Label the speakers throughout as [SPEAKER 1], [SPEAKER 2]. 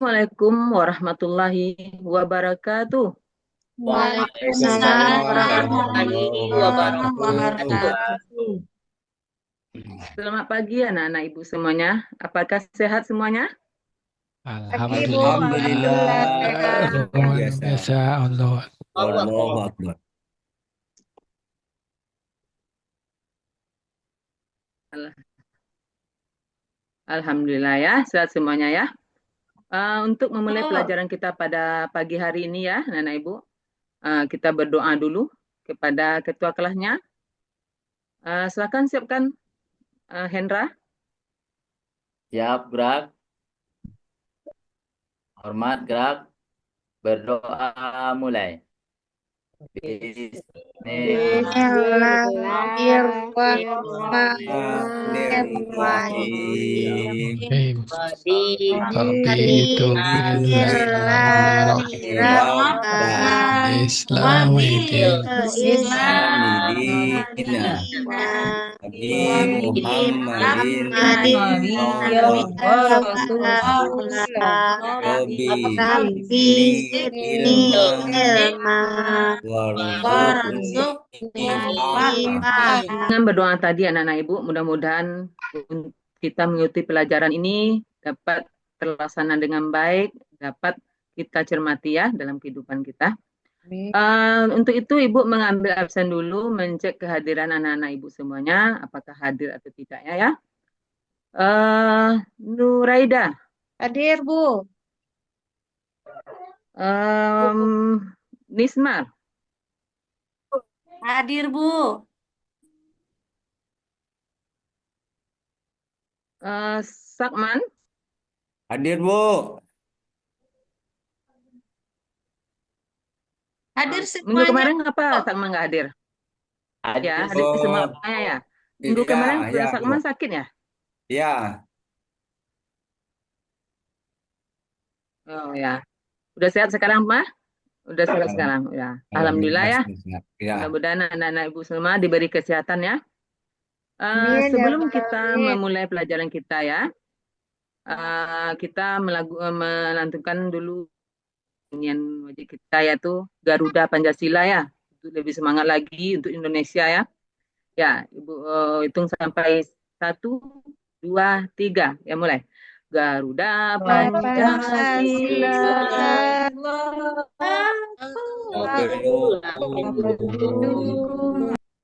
[SPEAKER 1] Assalamualaikum warahmatullahi wabarakatuh.
[SPEAKER 2] Waalaikumsalam
[SPEAKER 3] Waalaikumsalam
[SPEAKER 2] warahmatullahi
[SPEAKER 3] warahmatullahi
[SPEAKER 2] wabarakatuh.
[SPEAKER 3] wabarakatuh.
[SPEAKER 1] Selamat pagi anak-anak ibu semuanya. Apakah sehat semuanya?
[SPEAKER 2] Pagi Bu, alhamdulillah
[SPEAKER 3] Alhamdulillah,
[SPEAKER 2] sehat.
[SPEAKER 3] luar
[SPEAKER 4] Luar
[SPEAKER 3] biasa.
[SPEAKER 4] biasa Allah.
[SPEAKER 2] Allah
[SPEAKER 3] Allahu Akbar.
[SPEAKER 1] Al- Alhamdulillah ya, sehat semuanya ya. Untuk memulai pelajaran kita pada pagi hari ini ya, anak-anak ibu, kita berdoa dulu kepada ketua kelasnya. Silakan siapkan Hendra.
[SPEAKER 3] Siap, gerak. Hormat, gerak. Berdoa mulai. Bismillahirrahmanirrahim.
[SPEAKER 4] Bismillahirrahmanirrahim.
[SPEAKER 2] Bismillahirrahmanirrahim.
[SPEAKER 4] Islamidin.
[SPEAKER 3] Hamidina. Nabi Muhammadin Rabbi zidni ilma warzuqni fahma.
[SPEAKER 1] Dengan berdoa tadi anak-anak ibu, mudah-mudahan kita mengikuti pelajaran ini dapat terlaksana dengan baik, dapat kita cermati ya dalam kehidupan kita. Untuk itu Ibu mengambil absen dulu, mencek kehadiran anak-anak Ibu semuanya, apakah hadir atau tidaknya ya. Nuraida,
[SPEAKER 2] Hadir Bu.
[SPEAKER 1] Nismar,
[SPEAKER 2] Hadir Bu.
[SPEAKER 1] Sakman,
[SPEAKER 3] Hadir, Bu.
[SPEAKER 2] Hadir
[SPEAKER 1] minggu
[SPEAKER 2] semuanya.
[SPEAKER 1] kemarin apa Sakman nggak hadir? Ya, hadir
[SPEAKER 3] Bu.
[SPEAKER 1] semuanya ya. Minggu
[SPEAKER 3] Iya,
[SPEAKER 1] kemarin
[SPEAKER 3] ya, Bu.
[SPEAKER 1] Sakman sakit ya?
[SPEAKER 3] Ya.
[SPEAKER 1] Oh ya. Udah sehat sekarang, Mah? Udah sehat sekarang, ya. Alhamdulillah ya.
[SPEAKER 3] Ya.
[SPEAKER 1] Mudah-mudahan anak-anak Ibu semua diberi kesehatan ya.
[SPEAKER 2] Amin, ya
[SPEAKER 1] Sebelum
[SPEAKER 2] Rabbal
[SPEAKER 1] kita
[SPEAKER 2] Alamin.
[SPEAKER 1] memulai pelajaran kita ya, kita melantunkan dulu nyanyian wajib kita yaitu Garuda Pancasila ya. Untuk lebih semangat lagi untuk Indonesia ya. Ya, Ibu hitung sampai 1, 2, 3. Ya mulai. Garuda Pancasila.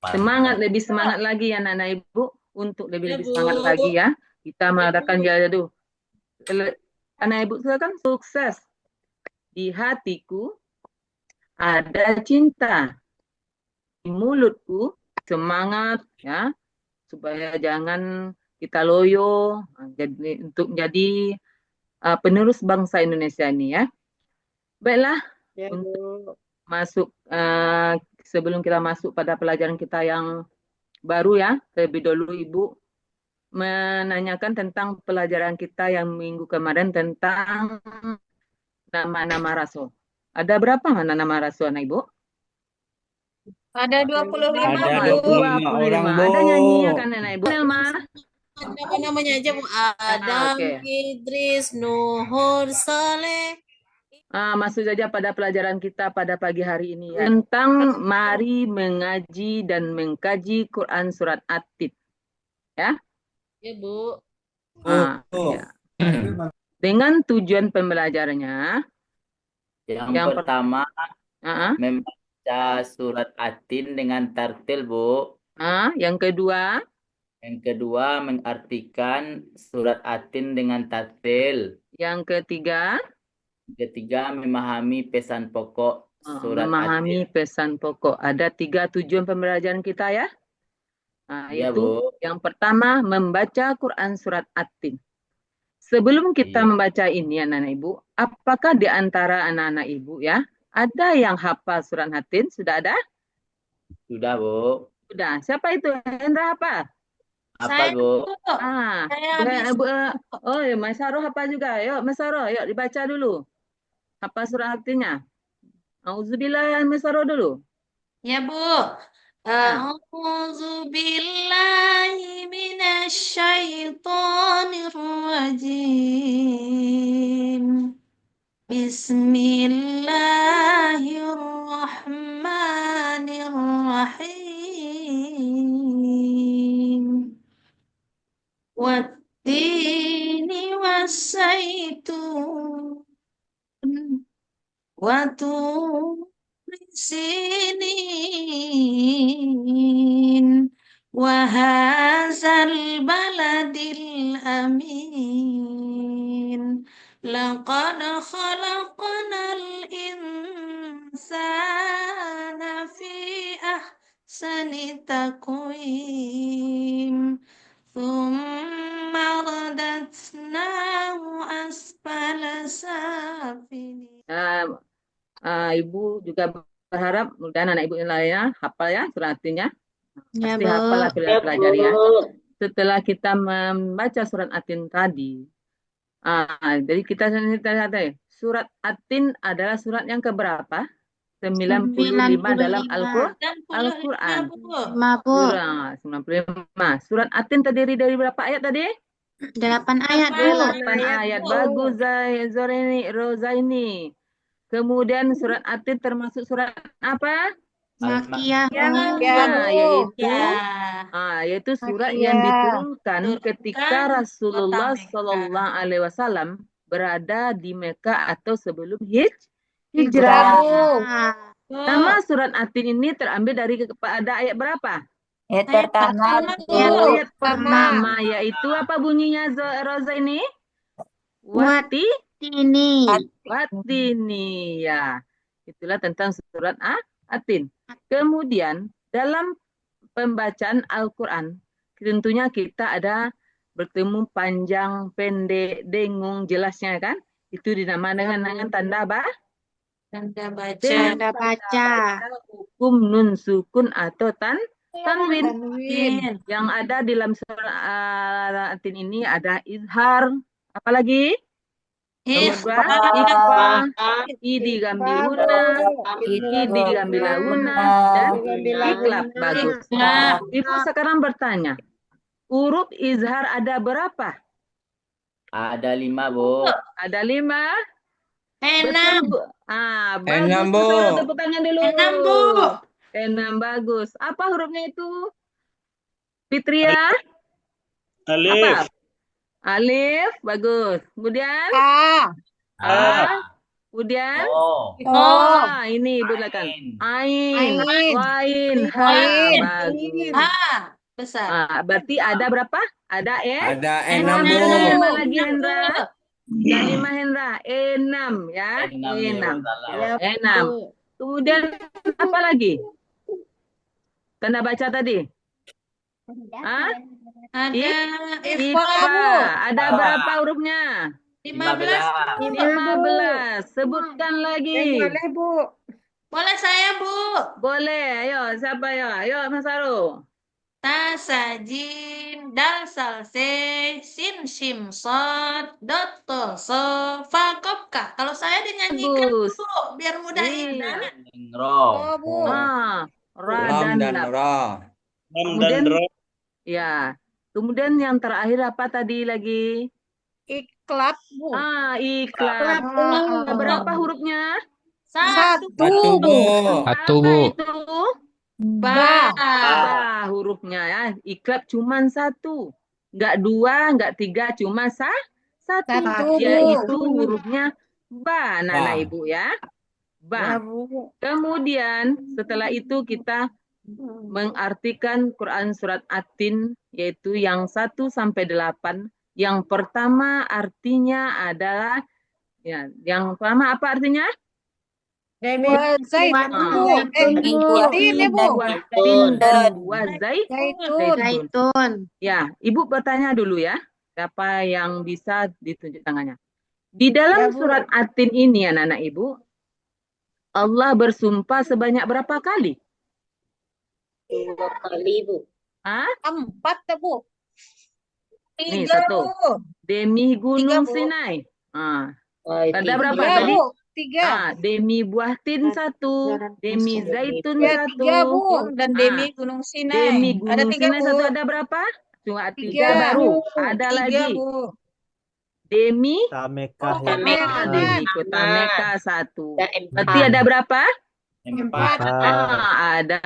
[SPEAKER 1] Semangat, lebih semangat lagi ya anak-anak Ibu. Untuk lebih-lebih semangat lagi ya. Kita mengadakan jadu. Anak Ibu silakan sukses. Di hatiku ada cinta. Di mulutku semangat ya. Supaya jangan kita loyo jadi untuk menjadi penerus bangsa Indonesia ini ya. Baiklah,
[SPEAKER 2] Ya,
[SPEAKER 1] untuk masuk sebelum kita masuk pada pelajaran kita yang baru ya, lebih dulu Ibu menanyakan tentang pelajaran kita yang minggu kemarin tentang nama-nama rasul. Ada berapa nama rasul, anak Ibu?
[SPEAKER 2] Ada 25
[SPEAKER 3] Ada
[SPEAKER 2] Bu.
[SPEAKER 3] 25 orang, Bu.
[SPEAKER 1] Ada nyanyinya kan anak Ibu? Nelma.
[SPEAKER 2] Nama-namanya aja Bu. Adam,
[SPEAKER 1] Oke.
[SPEAKER 2] Idris, Nuhur, Saleh.
[SPEAKER 1] Masuk saja pada pelajaran kita pada pagi hari ini ya. Tentang mari mengaji dan mengkaji Quran Surat At-Tin. Ya.
[SPEAKER 2] Ya Bu.
[SPEAKER 1] Ya. Dengan tujuan pembelajarannya
[SPEAKER 3] Yang pertama membaca surat At-Tin dengan tartil, Bu.
[SPEAKER 1] Yang kedua
[SPEAKER 3] Yang kedua mengartikan surat At-Tin dengan tartil.
[SPEAKER 1] Yang ketiga
[SPEAKER 3] Ketiga memahami pesan pokok surat
[SPEAKER 1] memahami
[SPEAKER 3] At-Tin.
[SPEAKER 1] pesan pokok. Ada 3 tujuan pembelajaran kita ya.
[SPEAKER 3] Iya,
[SPEAKER 1] Itu
[SPEAKER 3] Bu.
[SPEAKER 1] yang pertama membaca Quran Surat At-Tin. Sebelum kita membaca ini anak-anak Ibu, apakah di antara anak-anak Ibu ya, ada yang hafal Surat At-Tin? Sudah ada?
[SPEAKER 3] Sudah, Bu.
[SPEAKER 1] Sudah. Siapa itu? Hendra apa?
[SPEAKER 3] Apa, Bu?
[SPEAKER 1] Oh ya, Mas Saroh apa juga? Yuk, Mas Saroh, yuk dibaca dulu. Apa Surat At-Tinnya? Auzubillah Mas Saroh dulu.
[SPEAKER 2] Ya Bu. A'udzu billahi minasyaitonir rajim. Bismillahirrahmanirrahim. Wattini wassaitun. Waturi sinin. Wahazal baladil amin. Laqad khalaqnal insana fi ahsani taqwim. Thumma radatnahu asfala safilin.
[SPEAKER 1] Ibu juga berharap mudah anak ibu yang lainnya hafal ya surat Atin-nya.
[SPEAKER 2] Ya,
[SPEAKER 1] Pasti
[SPEAKER 2] Bu.
[SPEAKER 1] hafal lah
[SPEAKER 3] Ya,
[SPEAKER 1] pelajari ya.
[SPEAKER 3] Bu.
[SPEAKER 1] Setelah kita membaca surat Atin tadi, jadi kita lihat surat Atin adalah surat yang keberapa? 95 dalam
[SPEAKER 2] 95.
[SPEAKER 1] Al-Quran.
[SPEAKER 2] 95, Bu.
[SPEAKER 1] Surah 95. Surat Atin terdiri dari berapa ayat tadi?
[SPEAKER 2] 8 ayat, Bu.
[SPEAKER 1] 8 ayat. Bagus, Rozaini. Kemudian surat Atin termasuk surat apa?
[SPEAKER 2] Makiyah, Bu.
[SPEAKER 1] Yaitu surat yang diturunkan ketika Rasulullah
[SPEAKER 2] Kota Mekah.
[SPEAKER 1] Shallallahu Alaihi Wasallam berada di Mekah atau sebelum hijrah. Nama surat Atin ini terambil dari pada ayat berapa?
[SPEAKER 5] Ayat pertama,
[SPEAKER 1] Ayat pertama, yaitu apa bunyinya Roza ini?
[SPEAKER 2] Ini.
[SPEAKER 1] Watini, ya. Itulah tentang surat Atin. Kemudian dalam pembacaan Al-Quran, tentunya kita ada bertemu panjang, pendek, dengung, jelasnya kan? Itu dinamakan dengan tanda
[SPEAKER 2] Tanda
[SPEAKER 1] Tanda
[SPEAKER 2] baca.
[SPEAKER 1] hukum nun sukun atau tanwin. Yang ada di dalam surat Atin ini ada izhar, apalagi? Ikhfa, idgham bilghunna, idgham bilghunna, dan iklab. Bagus. Ibu sekarang bertanya, huruf izhar ada berapa?
[SPEAKER 3] Ada 5, Bu.
[SPEAKER 1] Ada 5?
[SPEAKER 2] 6.
[SPEAKER 1] Betul, Bu. Bagus.
[SPEAKER 4] 6, Bu.
[SPEAKER 1] Tepuk tangan dulu.
[SPEAKER 2] 6, Bu.
[SPEAKER 1] 6, bagus. Apa hurufnya itu? Fitria?
[SPEAKER 6] Alif.
[SPEAKER 1] Apa? Alif, bagus. Kemudian?
[SPEAKER 6] A.
[SPEAKER 1] Kemudian? Ini Ibu lakukan.
[SPEAKER 3] Ain.
[SPEAKER 1] Ain, wain, ha. Bagus.
[SPEAKER 2] Besar.
[SPEAKER 1] Berarti ada berapa? Ada
[SPEAKER 4] Ada 6,
[SPEAKER 1] Ada
[SPEAKER 4] Bu.
[SPEAKER 1] 5 lagi, Hendra. Ada 5, Hendra. 6 ya. 6.
[SPEAKER 3] Ya.
[SPEAKER 1] 6. Kemudian apa lagi? Tanda baca tadi?
[SPEAKER 2] Ada
[SPEAKER 1] Ikhfa. Ada berapa hurufnya?
[SPEAKER 2] 15.
[SPEAKER 1] 15. Sebutkan lagi.
[SPEAKER 2] Boleh saya, Bu?
[SPEAKER 1] Boleh. Ayo, siapa ya? Ayo, Mas Aru.
[SPEAKER 2] Tasajim, dal salse, sin shim sod, dot to so, fa kop ka. Kalau saya dinyanyikan,
[SPEAKER 1] Bagus.
[SPEAKER 2] Bu, biar mudah
[SPEAKER 1] Iya.
[SPEAKER 2] ingat.
[SPEAKER 3] Ro.
[SPEAKER 1] Ra
[SPEAKER 4] Lam
[SPEAKER 1] dan
[SPEAKER 4] dan
[SPEAKER 1] lab.
[SPEAKER 4] Ra.
[SPEAKER 6] Lam dan Ro.
[SPEAKER 1] Ya. Kemudian yang terakhir apa tadi lagi?
[SPEAKER 6] Iklab, Bu.
[SPEAKER 1] Iklab. Berapa hurufnya?
[SPEAKER 2] Satu.
[SPEAKER 4] Satu, Bu. Satu, Bu.
[SPEAKER 1] Itu
[SPEAKER 2] Ba.
[SPEAKER 1] hurufnya ya. Iklab cuma 1. Enggak 2, enggak 3, cuma satu. Yaitu hurufnya ba, Nana Ibu ya. Ba. Kemudian setelah itu kita mengartikan Quran surat Atin, yaitu yang 1 sampai 8. Yang pertama artinya adalah, ya, yang pertama apa artinya? Zaitun. Ya, Ibu bertanya dulu ya. Siapa yang bisa ditunjuk tangannya? Di dalam surat Atin ini, anak-anak Ibu, Allah bersumpah sebanyak berapa kali?
[SPEAKER 5] 2 kali, Bu.
[SPEAKER 6] 4, Bu.
[SPEAKER 1] Nih, 1. Demi Gunung Sinai. Ada berapa tadi?
[SPEAKER 6] 3.
[SPEAKER 1] Demi buah tin 1. Demi zaitun 1.
[SPEAKER 6] 3, Bu. Dan demi Gunung Sinai.
[SPEAKER 1] Demi
[SPEAKER 6] Ada
[SPEAKER 1] Gunung
[SPEAKER 6] 3,
[SPEAKER 1] Sinai
[SPEAKER 6] Bu.
[SPEAKER 1] 1 ada berapa? Cuma 3
[SPEAKER 6] 3.
[SPEAKER 1] baru. Ada
[SPEAKER 6] 3,
[SPEAKER 1] lagi.
[SPEAKER 6] Bu.
[SPEAKER 1] Demi
[SPEAKER 7] Tamekah
[SPEAKER 6] Kota
[SPEAKER 7] yang
[SPEAKER 6] Mekah.
[SPEAKER 1] demi kota Mekah 1.
[SPEAKER 5] Ada
[SPEAKER 1] Berarti ada berapa?
[SPEAKER 2] Empat.
[SPEAKER 1] Ada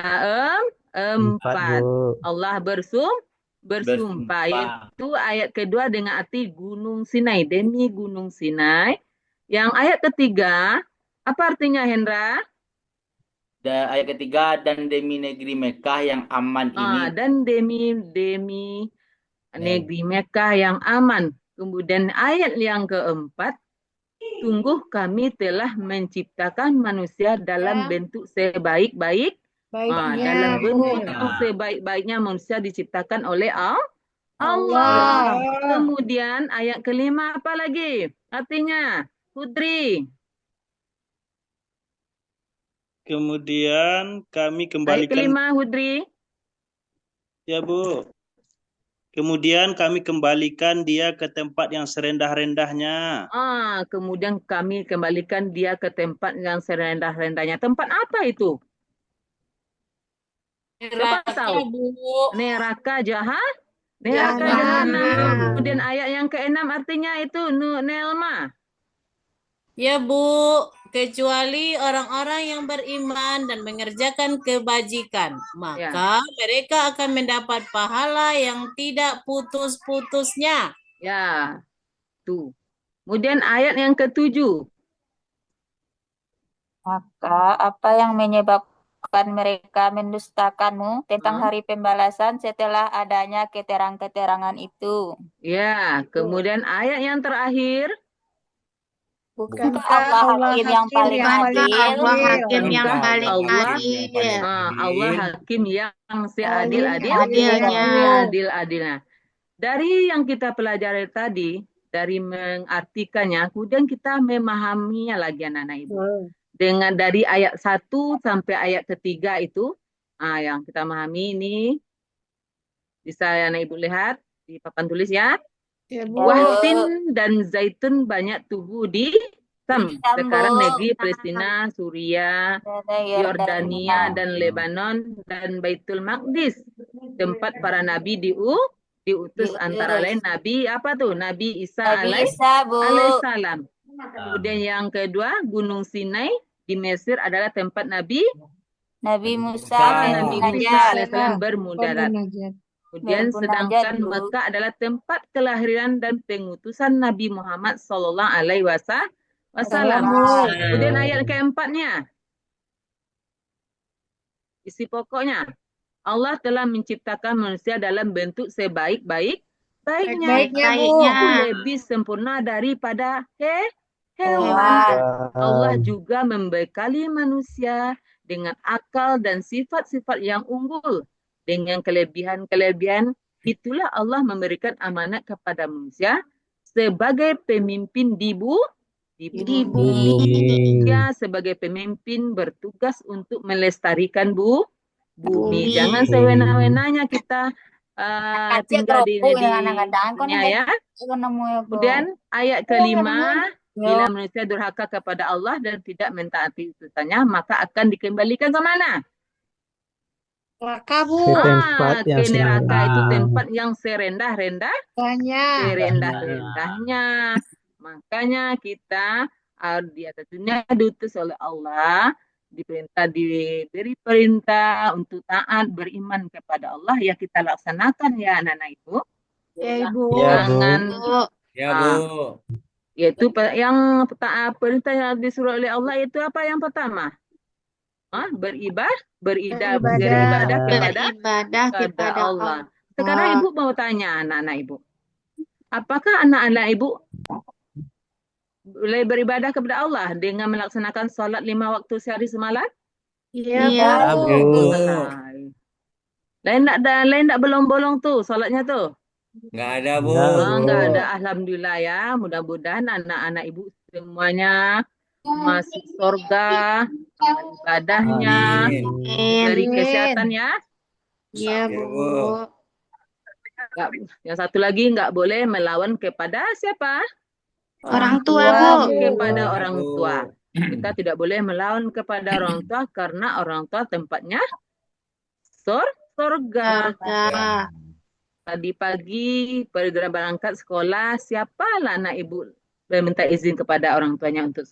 [SPEAKER 7] empat,
[SPEAKER 1] 4.
[SPEAKER 7] Bu.
[SPEAKER 1] Allah bersumpah.
[SPEAKER 3] Bersumpah.
[SPEAKER 1] Itu ayat kedua dengan arti Gunung Sinai. Demi Gunung Sinai. Yang ayat ketiga, apa artinya Hendra?
[SPEAKER 3] Dan ayat ketiga, dan demi negeri Mekah yang aman ini.
[SPEAKER 1] Dan demi negeri Mekah yang aman. Kemudian ayat yang keempat, sungguh kami telah menciptakan manusia dalam bentuk sebaik-baik.
[SPEAKER 6] Baiknya,
[SPEAKER 1] Dalam
[SPEAKER 6] Bu.
[SPEAKER 1] bentuk sebaik-baiknya manusia diciptakan oleh Allah.
[SPEAKER 6] Allah.
[SPEAKER 1] Kemudian ayat kelima apa lagi? Artinya, Putri.
[SPEAKER 8] Kemudian kami
[SPEAKER 1] Ayat
[SPEAKER 8] kembalikan,
[SPEAKER 1] kelima, Hudri.
[SPEAKER 8] ya Bu. Kemudian kami kembalikan dia ke tempat yang serendah-rendahnya.
[SPEAKER 1] Kemudian kami kembalikan dia ke tempat yang serendah-rendahnya. Tempat apa itu? Siapa tahu?
[SPEAKER 2] Bu.
[SPEAKER 1] Neraka jahat.
[SPEAKER 6] Jahanam.
[SPEAKER 1] Neraka jahanam. Kemudian ayat yang keenam artinya itu Nelma.
[SPEAKER 2] Ya Bu, kecuali orang-orang yang beriman dan mengerjakan kebajikan, maka mereka akan mendapat pahala yang tidak putus-putusnya.
[SPEAKER 1] Ya, tuh. Kemudian ayat yang ketujuh.
[SPEAKER 5] Maka apa yang menyebabkan mereka mendustakanmu tentang hari pembalasan setelah adanya keterangan-keterangan itu?
[SPEAKER 1] Ya, kemudian ayat yang terakhir.
[SPEAKER 5] Bukankah Allah hakim yang paling adil?
[SPEAKER 2] Allah hakim yang
[SPEAKER 1] Bukankah
[SPEAKER 2] paling
[SPEAKER 1] Allah
[SPEAKER 2] adil.
[SPEAKER 1] Allah hakim yang seadil-adilnya.
[SPEAKER 2] Adil-adilnya.
[SPEAKER 1] Dari yang kita pelajari tadi, dari mengartikannya, kemudian kita memahaminya lagi anak-anak ibu. Dengan dari ayat 1 sampai ayat ketiga itu, yang kita memahami ini, bisa anak ibu lihat di papan tulis ya.
[SPEAKER 6] Ya, Bu.
[SPEAKER 1] Wahsin dan zaitun banyak tumbuh di Sam. Sekarang negeri Palestina, Suria, Yordania, dan Lebanon, dan Baitul Maqdis. Tempat para nabi diutus antara lain Nabi apa tuh? Nabi Isa alaihissalam. Kemudian yang kedua, Gunung Sinai di Mesir adalah tempat Nabi
[SPEAKER 5] Musa
[SPEAKER 1] alaihissalam bermudarat.
[SPEAKER 6] Bermunajat.
[SPEAKER 1] Kemudian
[SPEAKER 5] Bermunajat,
[SPEAKER 1] sedangkan
[SPEAKER 5] Bu.
[SPEAKER 1] Mekah adalah tempat kelahiran dan pengutusan Nabi Muhammad Sallallahu Alaihi Wasallam. Kemudian ayat keempatnya, isi pokoknya, Allah telah menciptakan manusia dalam bentuk sebaik-baiknya.
[SPEAKER 6] Baik-baiknya, Bu.
[SPEAKER 1] Itu lebih sempurna daripada hewan. Allah juga membekali manusia dengan akal dan sifat-sifat yang unggul. Dengan kelebihan-kelebihan, itulah Allah memberikan amanat kepada manusia sebagai pemimpin di bumi. Ya, sebagai pemimpin bertugas untuk melestarikan bumi. Jangan sewena-wenanya kita tinggal di dunia ya. Kemudian ayat kelima, bila manusia durhaka kepada Allah dan tidak mentaati utusannya, maka akan dikembalikan ke mana?
[SPEAKER 6] Neraka, Bu.
[SPEAKER 7] Ke tempat yang
[SPEAKER 1] Ke neraka
[SPEAKER 7] serendah.
[SPEAKER 1] itu tempat yang serendah-rendahnya.
[SPEAKER 6] Banyak.
[SPEAKER 1] Makanya kita di atas dunia diutus oleh Allah, diberi perintah untuk taat, beriman kepada Allah, ya kita laksanakan ya anak-anak ibu.
[SPEAKER 6] Ya, Ibu.
[SPEAKER 7] Ya, Bu.
[SPEAKER 1] Jangan
[SPEAKER 3] Ya Bu.
[SPEAKER 1] yaitu yang perintah yang disuruh oleh Allah itu apa yang pertama? Beribadah kepada Allah. Sekarang ibu mau tanya anak-anak ibu, apakah anak-anak ibu boleh beribadah kepada Allah dengan melaksanakan sholat 5 waktu sehari semalam?
[SPEAKER 6] Iya, Bu.
[SPEAKER 1] Lain tak bolong-bolong tuh sholatnya tuh?
[SPEAKER 3] Nggak ada Bu.
[SPEAKER 1] Nggak ada. Alhamdulillah ya. Mudah-mudahan anak-anak ibu semuanya masuk surga ibadahnya, dari kesehatan ya.
[SPEAKER 2] Iya, Bu.
[SPEAKER 1] Yang satu lagi nggak boleh melawan kepada siapa?
[SPEAKER 2] Orang tua, Bu.
[SPEAKER 1] Kepada orang tua. Kita tidak boleh melawan kepada orang tua karena orang tua tempatnya surga. tadi pagi pada berangkat sekolah, siapalah anak ibu minta izin kepada orang tuanya untuk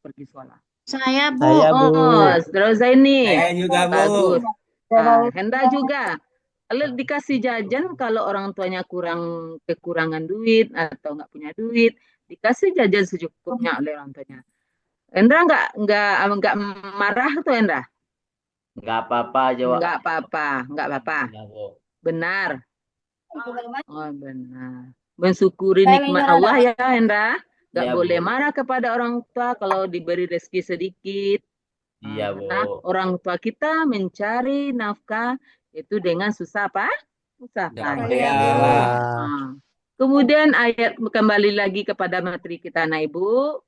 [SPEAKER 1] pergi sekolah?
[SPEAKER 6] Saya, Bu.
[SPEAKER 7] Saya, Bu.
[SPEAKER 1] Oh, saudara Zaini.
[SPEAKER 4] Saya juga, Bu.
[SPEAKER 1] Bagus.
[SPEAKER 5] Saya
[SPEAKER 1] Henda juga. Kalau dikasih jajan, kalau orang tuanya kekurangan duit atau nggak punya duit, dikasih jajan secukupnya oleh orang tuanya. Hendra nggak marah tuh Hendra?
[SPEAKER 3] Nggak apa-apa jawab.
[SPEAKER 1] Nggak apa-apa.
[SPEAKER 3] Ya, Bu.
[SPEAKER 1] Benar. Oh, benar. Mensyukuri nikmat Allah ya Hendra. Nggak
[SPEAKER 3] Ya,
[SPEAKER 1] boleh
[SPEAKER 3] Bu.
[SPEAKER 1] marah kepada orang tua kalau diberi rezeki sedikit.
[SPEAKER 3] Iya, Bu.
[SPEAKER 1] Karena orang tua kita mencari nafkah itu dengan susah apa? Susah
[SPEAKER 4] Jangan
[SPEAKER 1] payah.
[SPEAKER 4] payah.
[SPEAKER 1] Nah, kemudian ayat kembali lagi kepada materi kita anak ibu.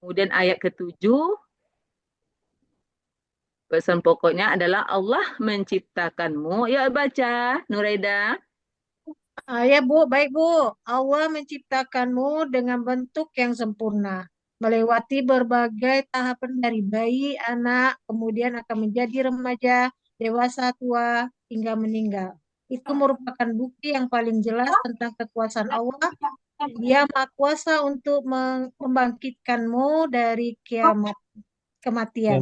[SPEAKER 1] Kemudian ayat ke-7. Pesan pokoknya adalah Allah menciptakanmu. Ya baca Nuraida.
[SPEAKER 6] Ya, Bu. Baik, Bu. Allah menciptakanmu dengan bentuk yang sempurna. Melewati berbagai tahapan dari bayi, anak, kemudian akan menjadi remaja, dewasa, tua, hingga meninggal. Itu merupakan bukti yang paling jelas tentang kekuasaan Allah. Dia Maha Kuasa untuk membangkitkanmu dari kematian.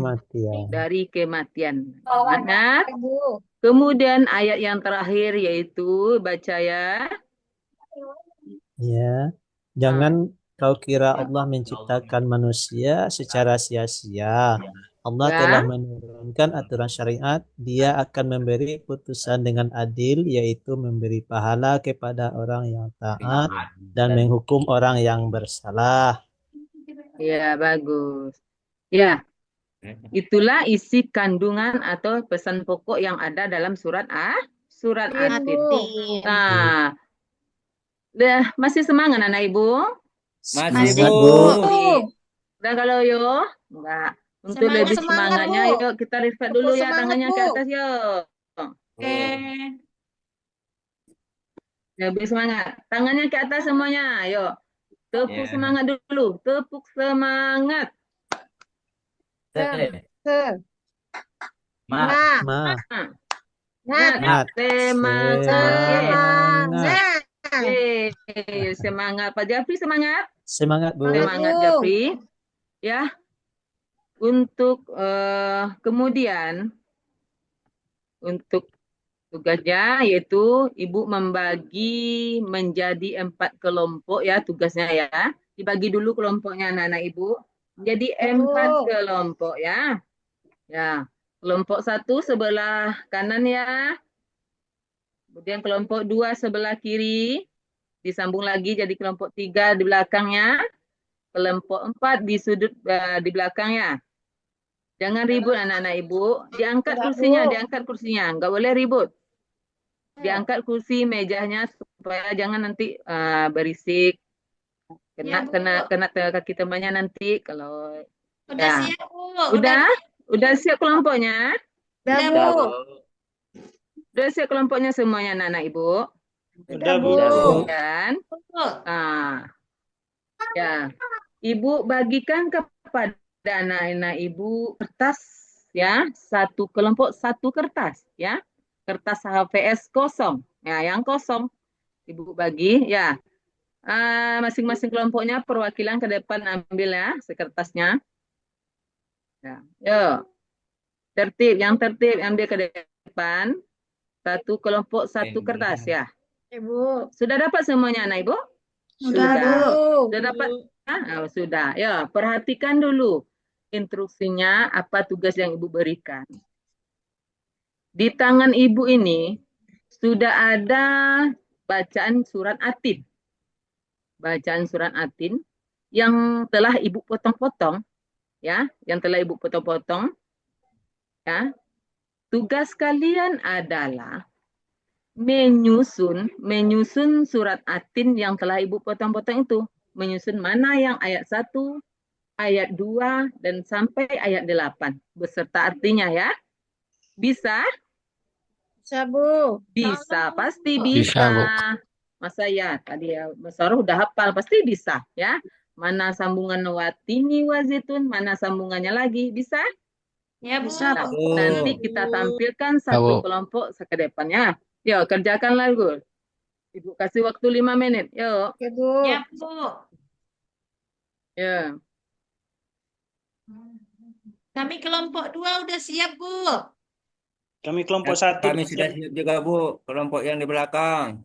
[SPEAKER 1] Dari kematian. Mana?
[SPEAKER 6] Bu.
[SPEAKER 1] Kemudian ayat yang terakhir yaitu baca ya.
[SPEAKER 7] Ya, jangan kau kira Allah menciptakan manusia secara sia-sia. Allah
[SPEAKER 1] Ya.
[SPEAKER 7] telah menurunkan aturan syariat. Dia akan memberi putusan dengan adil, yaitu memberi pahala kepada orang yang taat dan menghukum orang yang bersalah.
[SPEAKER 1] Ya, bagus. Ya, itulah isi kandungan atau pesan pokok yang ada dalam surat Atin. Nah, masih semangat anak ibu?
[SPEAKER 4] Masih,
[SPEAKER 7] Semangat,
[SPEAKER 4] Bu.
[SPEAKER 1] Dan kalau yo, enggak. Untuk
[SPEAKER 6] Semangat,
[SPEAKER 1] lebih
[SPEAKER 6] semangat,
[SPEAKER 1] semangatnya,
[SPEAKER 6] Bu.
[SPEAKER 1] yuk kita reset dulu ya,
[SPEAKER 6] Semangat,
[SPEAKER 1] tangannya ke
[SPEAKER 6] Bu.
[SPEAKER 1] atas yuk.
[SPEAKER 2] Oke.
[SPEAKER 1] Lebih semangat. Tangannya ke atas semuanya, ayo. Tepuk
[SPEAKER 4] Ya.
[SPEAKER 1] semangat dulu, tepuk semangat.
[SPEAKER 3] Mak.
[SPEAKER 6] Nah,
[SPEAKER 1] Semangat.
[SPEAKER 6] semangat.
[SPEAKER 1] Semangat. Pak Jafri semangat.
[SPEAKER 7] Semangat, Bu.
[SPEAKER 1] Semangat Jafri. Ya. Untuk kemudian untuk tugasnya yaitu Ibu membagi menjadi 4 kelompok ya tugasnya ya. Dibagi dulu kelompoknya anak-anak Ibu. Jadi 4 kelompok ya. Ya. Kelompok 1 sebelah kanan ya. Kemudian kelompok 2 sebelah kiri. Disambung lagi jadi kelompok 3 di belakangnya. Kelompok 4 di sudut di belakangnya. Jangan ribut anak-anak ibu. Diangkat kursinya. Nggak boleh ribut. Diangkat kursi mejanya supaya jangan nanti berisik. Kena kaki temannya nanti kalau.
[SPEAKER 2] Udah
[SPEAKER 1] Ya.
[SPEAKER 2] siap, Bu.
[SPEAKER 1] Udah siap kelompoknya?
[SPEAKER 6] Udah,
[SPEAKER 2] Udah,
[SPEAKER 6] Bu.
[SPEAKER 2] Bu.
[SPEAKER 1] Udah siap kelompoknya semuanya anak-anak ibu?
[SPEAKER 8] Udah, Bu.
[SPEAKER 1] Dan
[SPEAKER 2] Bu.
[SPEAKER 1] ya, Ibu bagikan kepada anak-anak Ibu kertas ya, satu kelompok satu kertas ya. Kertas HVS kosong. Ya, yang kosong Ibu bagi ya. Masing-masing kelompoknya perwakilan ke depan ambil ya, sekertasnya. Ya, yuk. Yang tertib ambil ke depan. Satu kelompok satu kertas ya.
[SPEAKER 6] Ibu.
[SPEAKER 1] Sudah dapat semuanya anak Ibu?
[SPEAKER 6] Sudah, Bu.
[SPEAKER 1] Sudah dapat? Sudah. Ya, perhatikan dulu instruksinya apa tugas yang Ibu berikan. Di tangan Ibu ini sudah ada bacaan surat Atin. Bacaan surat Atin yang telah Ibu potong-potong ya, yang telah Ibu potong-potong ya. Tugas kalian adalah menyusun surat Atin yang telah Ibu potong-potong itu. Menyusun mana yang ayat 1, ayat 2, dan sampai ayat 8. Beserta artinya ya. Bisa?
[SPEAKER 6] Bisa, Bu.
[SPEAKER 1] Bisa, pasti
[SPEAKER 4] Bisa,
[SPEAKER 1] bisa.
[SPEAKER 4] Bu.
[SPEAKER 1] Masa ya, tadi ya, Mas Saroh udah hafal, pasti bisa ya. Mana sambungan watini wazitun, mana sambungannya lagi, bisa?
[SPEAKER 2] Ya, Bu.
[SPEAKER 6] Bisa, Bu.
[SPEAKER 1] Nanti kita tampilkan satu
[SPEAKER 4] Bu.
[SPEAKER 1] kelompok ke depannya. Yuk, kerjakanlah, Gur. Ibu kasih waktu 5 menit. Yuk.
[SPEAKER 6] Oke, Bu.
[SPEAKER 2] Ya, Bu.
[SPEAKER 1] Ya.
[SPEAKER 2] Kami kelompok 2 udah siap, Bu.
[SPEAKER 8] Kami kelompok satu.
[SPEAKER 4] Kami sudah siap juga, Bu. Kelompok yang di belakang.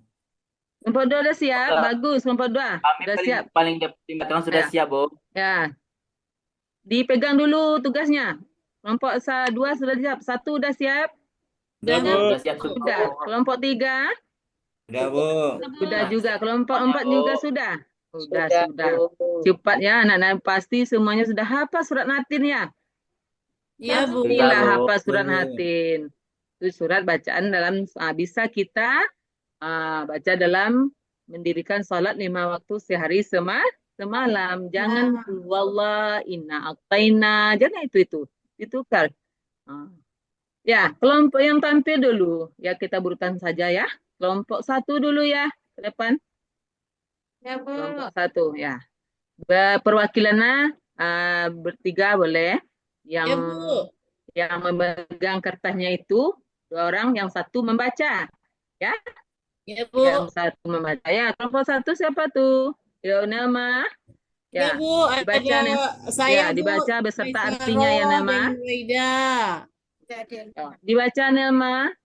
[SPEAKER 1] Kelompok 2 udah siap.
[SPEAKER 3] Udah.
[SPEAKER 1] Bagus, kelompok 2.
[SPEAKER 3] Kami
[SPEAKER 1] Udah siap.
[SPEAKER 3] paling di belakang sudah
[SPEAKER 1] Ya.
[SPEAKER 3] siap, Bu.
[SPEAKER 1] Ya. Dipegang dulu tugasnya. Kelompok 2 sudah siap. 1 udah siap.
[SPEAKER 8] Udah, Bu.
[SPEAKER 3] Sudah siap semua.
[SPEAKER 1] Sudah. Kelompok 3
[SPEAKER 4] Udah, Bu.
[SPEAKER 1] sudah juga. Kelompok
[SPEAKER 3] Semuanya,
[SPEAKER 1] 4
[SPEAKER 3] Bu.
[SPEAKER 1] juga sudah. Sudah. Cepat ya anak-anak, pasti semuanya sudah hafal surat Natin ya.
[SPEAKER 2] Iya, Bu.
[SPEAKER 3] Sudah,
[SPEAKER 1] Pastilah
[SPEAKER 3] Bu.
[SPEAKER 1] hafal surat
[SPEAKER 4] Bu.
[SPEAKER 1] Natin. Itu surat bacaan dalam bisa kita baca dalam mendirikan sholat 5 waktu sehari semalam. Jangan wallah inna aqtaina, jangan itu ditukar. Ya, kelompok yang tampil dulu ya, kita berurutan saja ya. Kelompok 1 dulu ya ke depan.
[SPEAKER 2] Ya, Bu.
[SPEAKER 1] Kelompok 1 ya. Perwakilannya bertiga boleh. Yang
[SPEAKER 2] Ya, Bu.
[SPEAKER 1] yang memegang kertasnya itu 2 orang, yang 1 membaca. Ya,
[SPEAKER 2] Ya, Bu.
[SPEAKER 1] yang 1 membaca. Ya, kelompok 1 siapa tuh? Ya, nama.
[SPEAKER 2] Ya,
[SPEAKER 1] Ya,
[SPEAKER 2] Bu.
[SPEAKER 1] dibaca
[SPEAKER 2] Ada saya, Bu.
[SPEAKER 1] dibaca beserta
[SPEAKER 2] Maisaro
[SPEAKER 1] artinya ya
[SPEAKER 2] dan
[SPEAKER 1] nama.
[SPEAKER 2] Nureida.
[SPEAKER 1] Dibaca Nelma.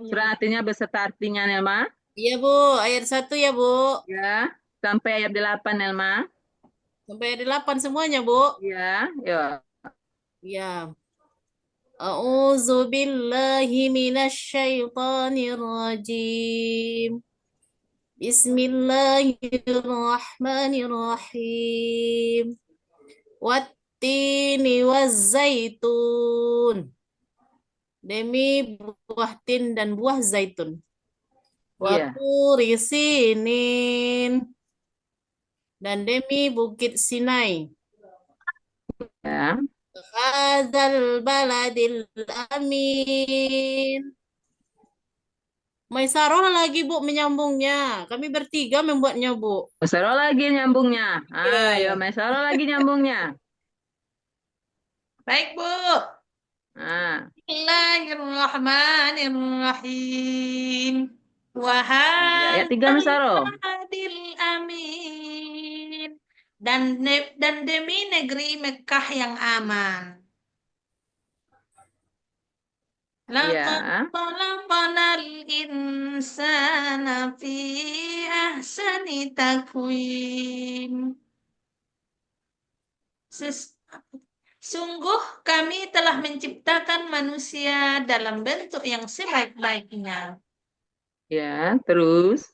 [SPEAKER 1] Surat artinya beserta artinya Nelma.
[SPEAKER 2] Iya, Bu. Ayat 1 ya, Bu.
[SPEAKER 1] Ya, sampai ayat 8 Nelma.
[SPEAKER 2] Sampai ayat 8 semuanya, Bu.
[SPEAKER 1] Ya, ya.
[SPEAKER 2] Ya. A'udzu billahi minasyaitonir rajim. Bismillahirrahmanirrahim. Wattini wazzaitun. Demi buah tin dan buah zaitun.
[SPEAKER 1] Iya.
[SPEAKER 2] Waturi sinin. Dan demi bukit Sinai.
[SPEAKER 1] Ya.
[SPEAKER 2] Hadzal baladil amin. Maisaro lagi, Bu, menyambungnya. Kami bertiga membuatnya, Bu.
[SPEAKER 1] Maisaro lagi nyambungnya.
[SPEAKER 2] Iya.
[SPEAKER 1] Ayo, Maisaro lagi nyambungnya.
[SPEAKER 2] Baik, Bu. Bismillahirrahmanirrahim.
[SPEAKER 1] Ayat 3 Maisaro.
[SPEAKER 2] Wahadil amin. Dan demi negeri Mekah yang aman.
[SPEAKER 1] Ya.
[SPEAKER 2] Laqad khalaqnal insana fi ahsani takwim. Sungguh kami telah menciptakan manusia dalam bentuk yang sebaik-baiknya.
[SPEAKER 1] Ya, terus.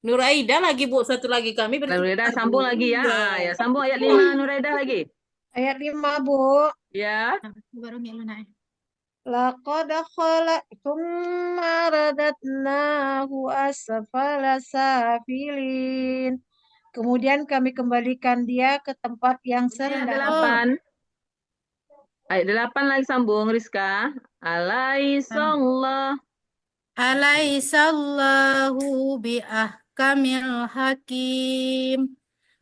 [SPEAKER 2] Nuraida lagi, Bu, satu lagi kami
[SPEAKER 1] Nuraida
[SPEAKER 2] bertiga.
[SPEAKER 1] sambung lagi ya. Ya, sambung ayat 5 Nuraida lagi.
[SPEAKER 6] Ayat 5, Bu.
[SPEAKER 1] Ya.
[SPEAKER 6] Laqad thumma radatnahu asfala safilin. Kemudian kami kembalikan dia ke tempat yang
[SPEAKER 1] Ayat
[SPEAKER 6] serendah.
[SPEAKER 1] 8. Ayat 8 lagi sambung Rizka. Alaihissallah.
[SPEAKER 9] Alaihissallahu biahkamil hakim.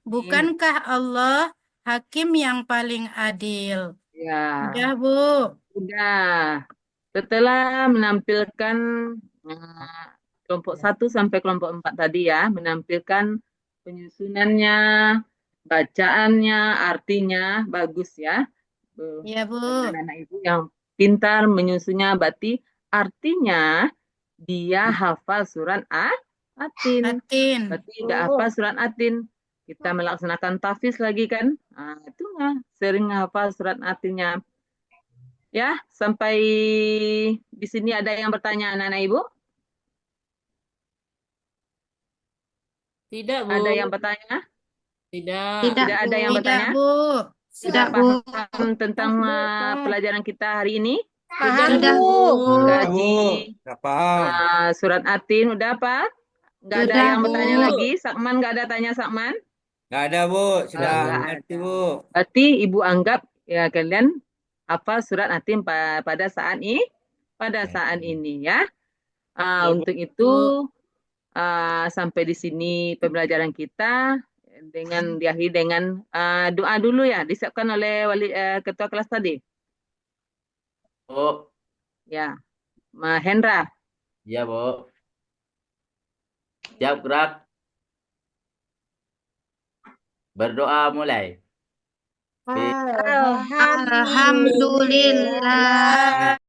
[SPEAKER 9] Bukankah Allah hakim yang paling adil?
[SPEAKER 1] Ya.
[SPEAKER 9] Udah, Bu.
[SPEAKER 1] Sudah. Setelah menampilkan kelompok 1 sampai kelompok 4 tadi ya, menampilkan penyusunannya, bacaannya, artinya bagus ya.
[SPEAKER 9] Iya, Bu.
[SPEAKER 1] Anak-anak ibu yang pintar menyusunnya, berarti artinya dia hafal surat Atin. Berarti udah hafal surat Atin. Kita melaksanakan tahfiz lagi kan? Itu sering hafal surat Atinnya. Ya, sampai di sini ada yang bertanya anak-anak ibu?
[SPEAKER 2] Tidak, Bu.
[SPEAKER 1] Ada yang bertanya?
[SPEAKER 2] Tidak.
[SPEAKER 1] Tidak ada yang bertanya?
[SPEAKER 9] Bu.
[SPEAKER 1] Sudah paham tentang pelajaran kita hari ini?
[SPEAKER 6] Paham,
[SPEAKER 2] Sudah,
[SPEAKER 6] Bu.
[SPEAKER 1] Gaji
[SPEAKER 4] Udah paham.
[SPEAKER 1] surat Atin udah apa? Nggak ada
[SPEAKER 2] Sudah,
[SPEAKER 1] yang
[SPEAKER 2] Bu.
[SPEAKER 1] bertanya lagi? Sakman nggak ada tanya Sakman?
[SPEAKER 4] Nggak ada, Bu. Sudah
[SPEAKER 1] Nggak
[SPEAKER 4] ngerti, Bu.
[SPEAKER 1] Berarti ibu anggap ya kalian hafal surat Atin pada saat ini ya. Untuk itu sampai di sini pembelajaran kita dengan diakhiri dengan doa dulu ya, disiapkan oleh ketua kelas tadi.
[SPEAKER 3] Bu.
[SPEAKER 1] Ya, Mahendra.
[SPEAKER 3] Iya, Bu. Siap gerak. Berdoa mulai.
[SPEAKER 6] Alhamdulillah.
[SPEAKER 9] Alhamdulillah.